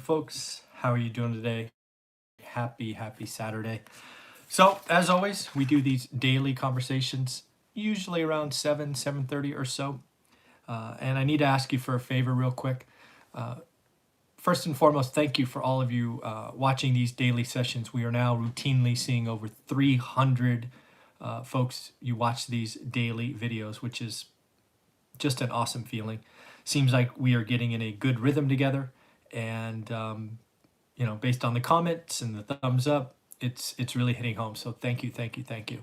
Folks, how are you doing today? Happy Saturday. So, as always, we do these daily conversations, usually around 7:30 or so. And I need to ask you for a favor real quick. First and foremost, thank you for all of you watching these daily sessions. We are now routinely seeing over 300 folks you watch these daily videos, which is just an awesome feeling. Seems like we are getting in a good rhythm together, and based on the comments and the thumbs up, it's really hitting home. So thank you.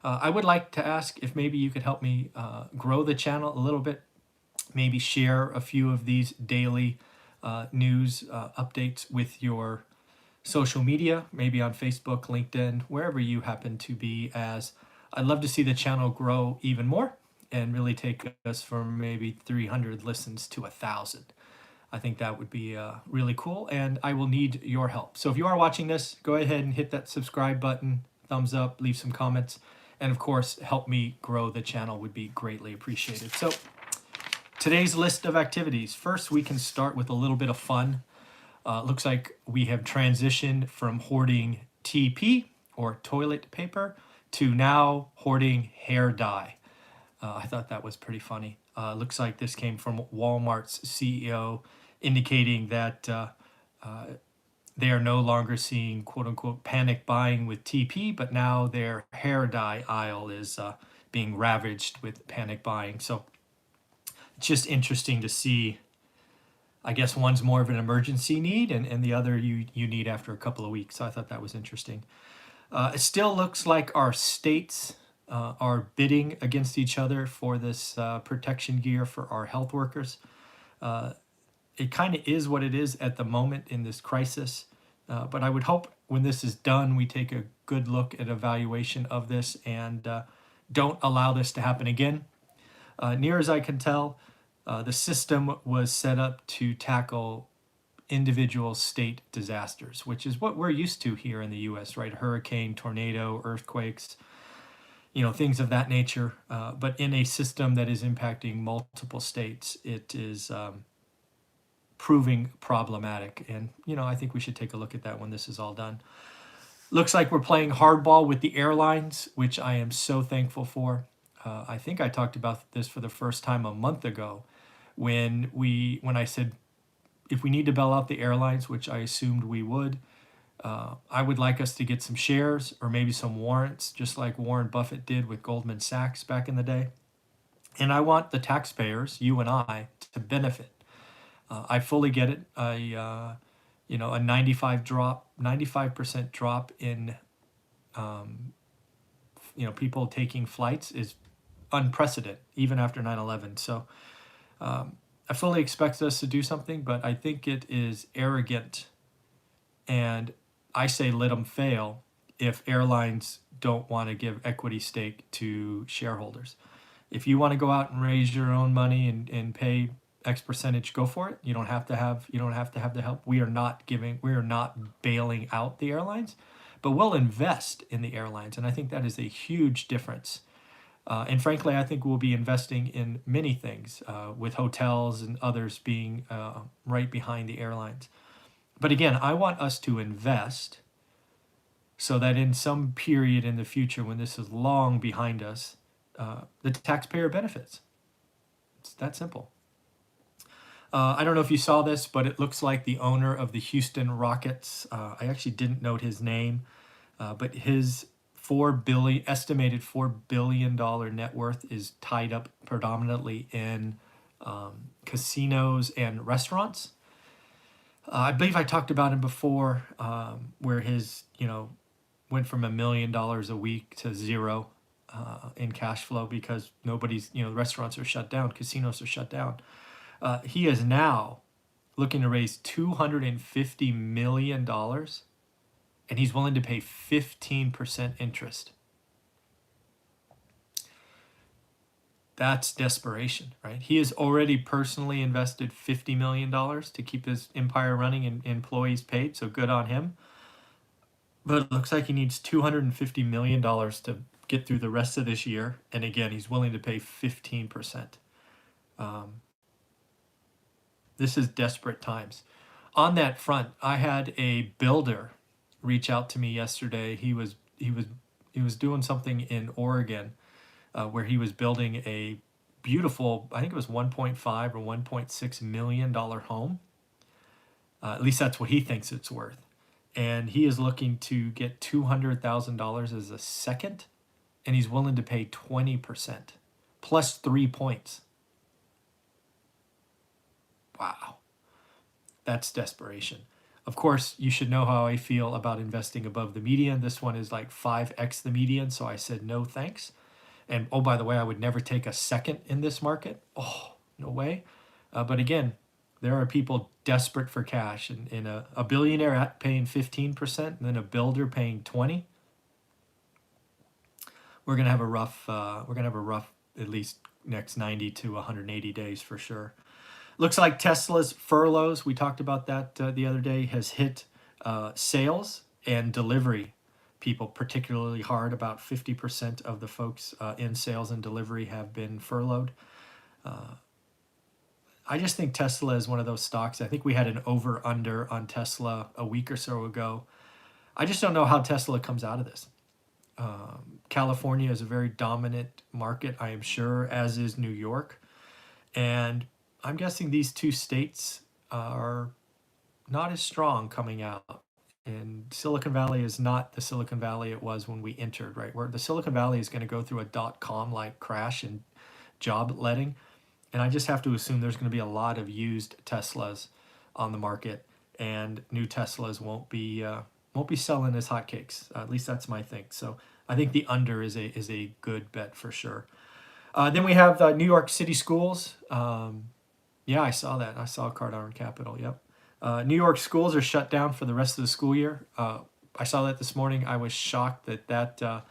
I would like to ask if maybe you could help me grow the channel a little bit. Maybe share a few of these daily news updates with your social media, maybe on Facebook, LinkedIn, wherever you happen to be. As I'd love to see the channel grow even more and really take us from maybe 300 listens to 1,000. I think that would be really cool, and I will need your help. So if you are watching this, go ahead and hit that subscribe button, thumbs up, leave some comments, and of course, help me grow the channel would be greatly appreciated. So today's list of activities. First, we can start with a little bit of fun. Looks like we have transitioned from hoarding TP, or toilet paper, to now hoarding hair dye. I thought that was pretty funny. Looks like this came from Walmart's CEO, indicating that they are no longer seeing quote unquote panic buying with TP, but now their hair dye aisle is being ravaged with panic buying. So it's just interesting to see. I guess one's more of an emergency need, and the other you need after a couple of weeks. So I thought that was interesting. It still looks like our states are bidding against each other for this protection gear for our health workers. It kind of is what it is at the moment in this crisis. But I would hope when this is done, we take a good look at evaluation of this and don't allow this to happen again. Near as I can tell, the system was set up to tackle individual state disasters, which is what we're used to here in the US, right? Hurricane, tornado, earthquakes, things of that nature. But in a system that is impacting multiple states, it is proving problematic. And, I think we should take a look at that when this is all done. Looks like we're playing hardball with the airlines, which I am so thankful for. I think I talked about this for the first time a month ago when I said, if we need to bail out the airlines, which I assumed we would, I would like us to get some shares or maybe some warrants, just like Warren Buffett did with Goldman Sachs back in the day. And I want the taxpayers, you and I, to benefit. I fully get it. A 95% drop in, people taking flights is unprecedented, even after 9/11. So I fully expect us to do something, but I think it is arrogant, and I say let them fail if airlines don't want to give equity stake to shareholders. If you want to go out and raise your own money and pay X percentage, go for it. You don't have to have the help. We are not bailing out the airlines, but we'll invest in the airlines, and I think that is a huge difference. And frankly, I think we'll be investing in many things, with hotels and others being right behind the airlines. But again, I want us to invest so that in some period in the future, when this is long behind us, the taxpayer benefits. It's that simple. I don't know if you saw this, but it looks like the owner of the Houston Rockets, I actually didn't note his name, but his estimated $4 billion net worth is tied up predominantly in casinos and restaurants. I believe I talked about him before, where his, went from $1 million a week to zero in cash flow because nobody's, restaurants are shut down, casinos are shut down. He is now looking to raise $250 million, and he's willing to pay 15% interest. That's desperation, right? He has already personally invested $50 million to keep his empire running and employees paid, so good on him. But it looks like he needs $250 million to get through the rest of this year, and again, he's willing to pay 15%. This is desperate times. On that front, I had a builder reach out to me yesterday. He was doing something in Oregon, where he was building a beautiful, I think it was 1.5 or 1.6 million dollar home. At least that's what he thinks it's worth. And he is looking to get $200,000 as a second, and he's willing to pay 20% plus 3 points. Wow, that's desperation. Of course, you should know how I feel about investing above the median. This one is like 5x the median, so I said no thanks. And oh, by the way, I would never take a second in this market. Oh, no way. But again, there are people desperate for cash, and in a billionaire paying 15%, and then a builder paying 20. We're gonna have a rough. We're gonna have a rough at least next 90 to 180 days for sure. Looks like Tesla's furloughs, we talked about that the other day, has hit sales and delivery people particularly hard. About 50% of the folks in sales and delivery have been furloughed. I just think Tesla is one of those stocks. I think we had an over under on Tesla a week or so ago. I just don't know how Tesla comes out of this. California is a very dominant market, I am sure, as is New York. And I'm guessing these two states are not as strong coming out. And Silicon Valley is not the Silicon Valley it was when we entered, right? Where the Silicon Valley is going to go through a dot-com like crash and job letting. And I just have to assume there's going to be a lot of used Teslas on the market, and new Teslas won't be selling as hotcakes. At least that's my thing. So I think the under is a good bet for sure. Then we have New York City Schools. Yeah, I saw that. I saw Cardone Capital. Yep. New York schools are shut down for the rest of the school year. I saw that this morning. I was shocked that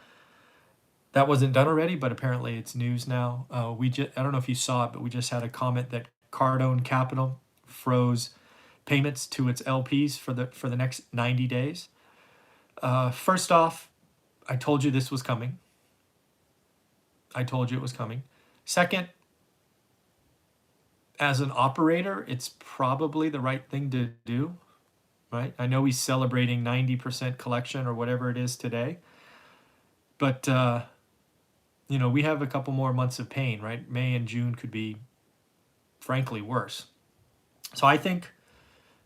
wasn't done already, but apparently it's news now. I don't know if you saw it, but we just had a comment that Cardone Capital froze payments to its LPs for the next 90 days. First off, I told you this was coming. I told you it was coming. Second, as an operator, it's probably the right thing to do, right? I know he's celebrating 90% collection or whatever it is today, but we have a couple more months of pain, right? May and June could be, frankly, worse. So I think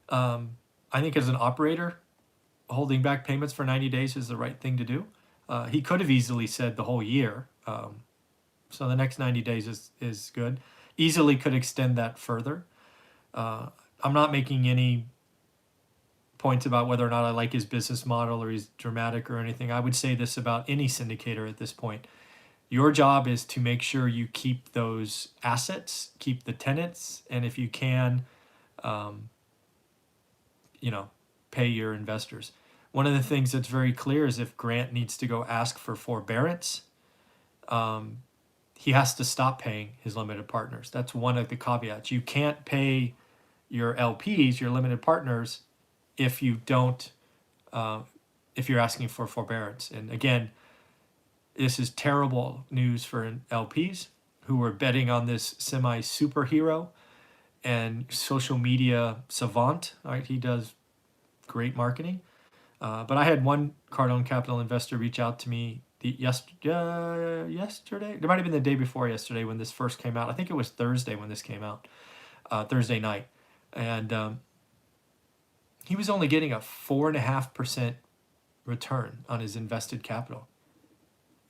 as an operator, holding back payments for 90 days is the right thing to do. He could have easily said the whole year. So the next 90 days is good. Easily could extend that further. I'm not making any points about whether or not I like his business model or he's dramatic or anything. I would say this about any syndicator at this point. Your job is to make sure you keep those assets, keep the tenants, and if you can, pay your investors. One of the things that's very clear is if Grant needs to go ask for forbearance, he has to stop paying his limited partners. That's one of the caveats. You can't pay your LPs, your limited partners, if you don't, if you're asking for forbearance. And again, this is terrible news for LPs who were betting on this semi-superhero and social media savant. Right? He does great marketing. But I had one Cardone Capital investor reach out to me yesterday. There might have been the day before yesterday when this first came out. I think it was Thursday when this came out, Thursday night. And he was only getting a 4.5% return on his invested capital.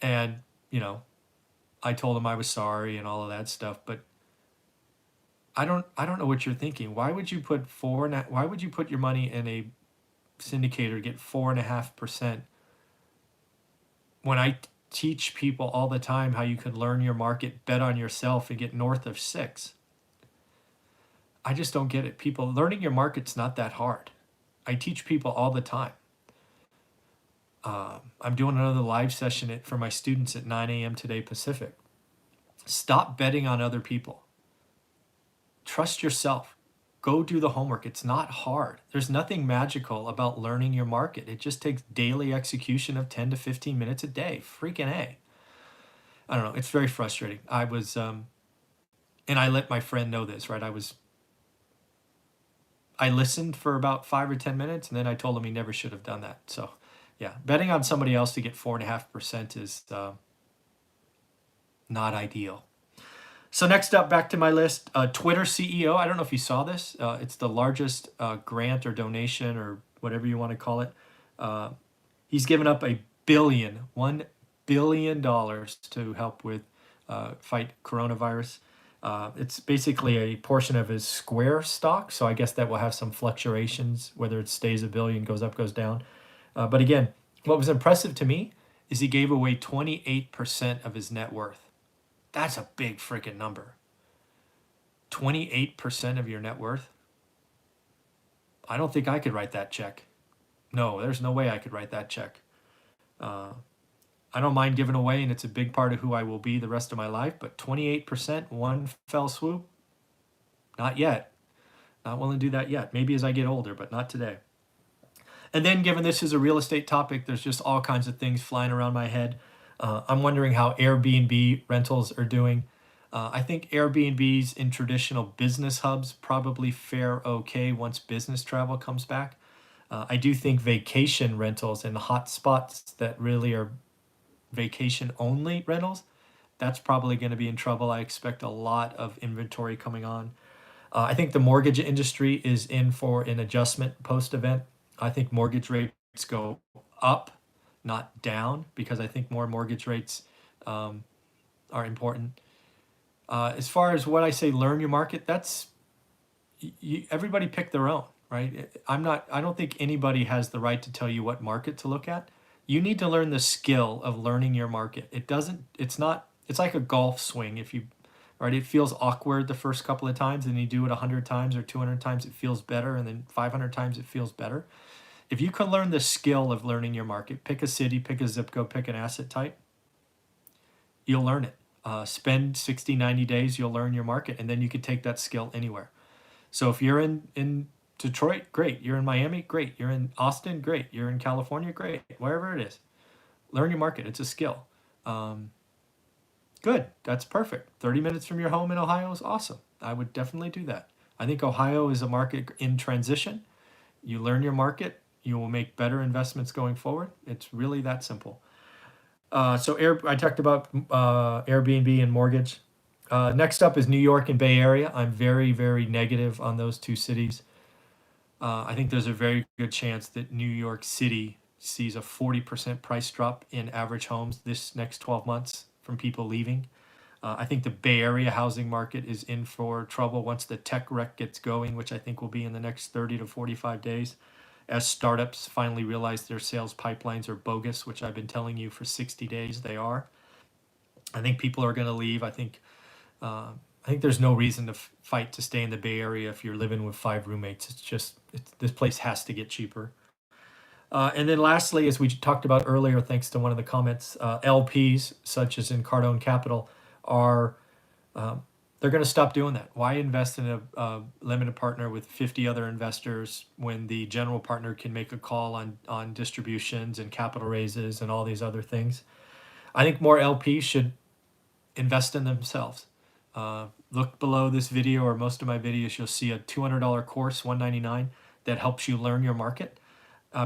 And, I told him I was sorry and all of that stuff, but I don't know what you're thinking. Why would you put your money in a syndicator, get 4.5%, when I teach people all the time how you can learn your market, bet on yourself, and get north of 6? I just don't get it. People, learning your market's not that hard. I teach people all the time. I'm doing another live session for my students at 9 a.m. today Pacific. Stop betting on other people. Trust yourself. Go do the homework. It's not hard. There's nothing magical about learning your market. It just takes daily execution of 10 to 15 minutes a day. Freaking A. I don't know. It's very frustrating. I was, and I let my friend know this, right? I listened for about 5 or 10 minutes, and then I told him he never should have done that. So, yeah, betting on somebody else to get 4.5% is not ideal. So next up, back to my list, Twitter CEO. I don't know if you saw this. It's the largest grant or donation or whatever you want to call it. He's given up $1 billion to help with fight coronavirus. It's basically a portion of his Square stock, so I guess that will have some fluctuations, whether it stays a billion, goes up, goes down. But again, what was impressive to me is he gave away 28% of his net worth. That's a big freaking number. 28% of your net worth? I don't think I could write that check. No, there's no way I could write that check. I don't mind giving away, and it's a big part of who I will be the rest of my life, but 28%, one fell swoop? Not yet. Not willing to do that yet. Maybe as I get older, but not today. And then, given this is a real estate topic, there's just all kinds of things flying around my head. I'm wondering how Airbnb rentals are doing. I think Airbnbs in traditional business hubs probably fare okay once business travel comes back. I do think vacation rentals in hot spots that really are vacation only rentals, that's probably going to be in trouble. I expect a lot of inventory coming on. I think the mortgage industry is in for an adjustment post-event. I think mortgage rates go up, not down, because I think more mortgage rates are important. As far as what I say, learn your market, that's everybody pick their own, right? I don't think anybody has the right to tell you what market to look at. You need to learn the skill of learning your market. It's like a golf swing. Right, it feels awkward the first couple of times, and you do it 100 times or 200 times, it feels better, and then 500 times it feels better. If you can learn the skill of learning your market, pick a city, pick a zip code, pick an asset type, you'll learn it. Spend 60, 90 days, you'll learn your market, and then you can take that skill anywhere. So if you're in Detroit, great. You're in Miami, great. You're in Austin, great. You're in California, great. Wherever it is, learn your market. It's a skill. Good. That's perfect. 30 minutes from your home in Ohio is awesome. I would definitely do that. I think Ohio is a market in transition. You learn your market, you will make better investments going forward. It's really that simple. I talked about Airbnb and mortgage. Next up is New York and Bay Area. I'm very, very negative on those two cities. I think there's a very good chance that New York City sees a 40% price drop in average homes this next 12 months from people leaving. I think the Bay Area housing market is in for trouble once the tech wreck gets going, which I think will be in the next 30 to 45 days, as startups finally realize their sales pipelines are bogus, which I've been telling you for 60 days they are. I think people are going to leave. I think there's no reason to fight to stay in the Bay Area if you're living with 5 roommates. This place has to get cheaper. And then lastly, as we talked about earlier, thanks to one of the comments, LPs, such as in Cardone Capital, they're going to stop doing that. Why invest in a limited partner with 50 other investors when the general partner can make a call on distributions and capital raises and all these other things? I think more LPs should invest in themselves. Look below this video or most of my videos, you'll see a $200 course, $199, that helps you learn your market.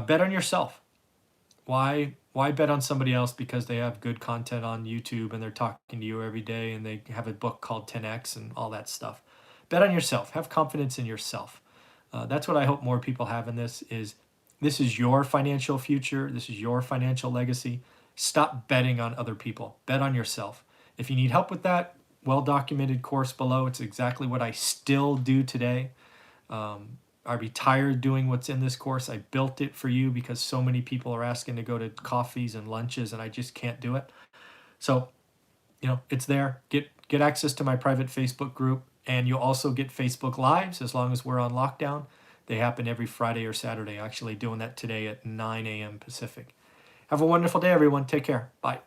Bet on yourself. Why bet on somebody else because they have good content on YouTube and they're talking to you every day and they have a book called 10X and all that stuff? Bet on yourself. Have confidence in yourself. That's what I hope more people have in this is your financial future. This is your financial legacy. Stop betting on other people. Bet on yourself. If you need help with that, well-documented course below. It's exactly what I still do today. I retired doing what's in this course. I built it for you because so many people are asking to go to coffees and lunches and I just can't do it. So, it's there. Get access to my private Facebook group, and you'll also get Facebook Lives as long as we're on lockdown. They happen every Friday or Saturday. Actually doing that today at 9 a.m. Pacific. Have a wonderful day, everyone. Take care. Bye.